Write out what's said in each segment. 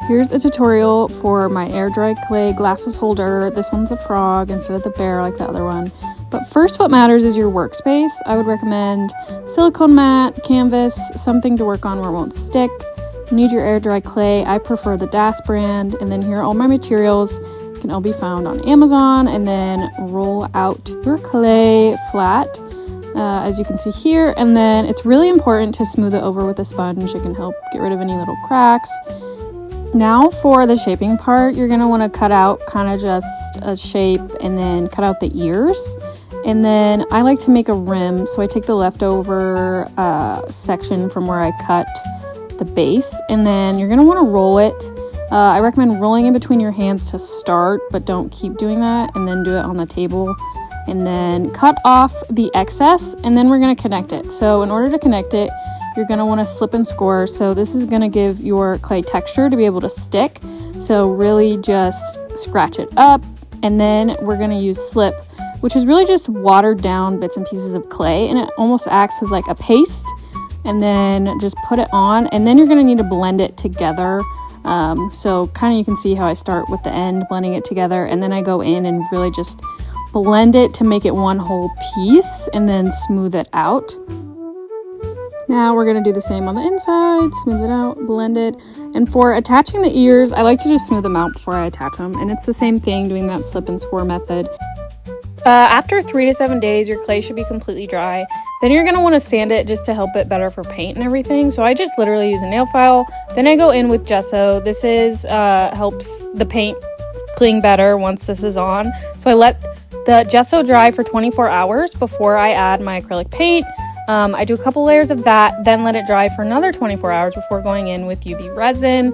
Here's a tutorial for my air dry clay glasses holder. This one's a frog instead of the bear like the other one. But first, what matters is your workspace. I would recommend silicone mat, canvas, something to work on where it won't stick. You need your air dry clay. I prefer the Das brand. And then here are all my materials. Can all be found on Amazon. And then roll out your clay flat, as you can see here. And then it's really important to smooth it over with a sponge. It can help get rid of any little cracks. Now for the shaping part, you're going to want to cut out kind of just a shape and then cut out the ears. And then I like to make a rim, so I take the leftover section from where I cut the base, and then you're going to want to roll it. I recommend rolling in between your hands to start, but don't keep doing that, and then do it on the table. And then cut off the excess, and then we're going to connect it. So in order to connect it, you're going to want to slip and score. So this is going to give your clay texture to be able to stick. So really just scratch it up. And then we're going to use slip, which is really just watered down bits and pieces of clay. And it almost acts as like a paste. And then just put it on. And then you're going to need to blend it together. So kind of you can see how I start with the end, blending it together. And then I go in and really just blend it to make it one whole piece. And then smooth it out. Now we're going to do the same on the inside, smooth it out, blend it. And for attaching the ears, I like to just smooth them out before I attach them. And it's the same thing doing that slip and score method. After 3 to 7 days, your clay should be completely dry. Then you're going to want to sand it just to help it better for paint and everything. So I just literally use a nail file. Then I go in with gesso. This is helps the paint cling better once this is on. So I let the gesso dry for 24 hours before I add my acrylic paint. I do a couple layers of that, then let it dry for another 24 hours before going in with UV resin.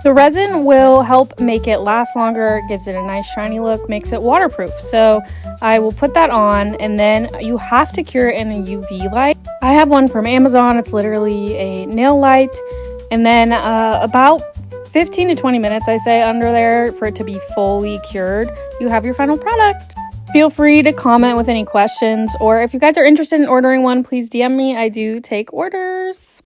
The resin will help make it last longer, gives it a nice shiny look, makes it waterproof. So I will put that on, and then you have to cure it in a UV light. I have one from Amazon. It's literally a nail light. And then about 15 to 20 minutes, I say, under there for it to be fully cured. You have your final product. Feel free to comment with any questions, or if you guys are interested in ordering one, please DM me. I do take orders.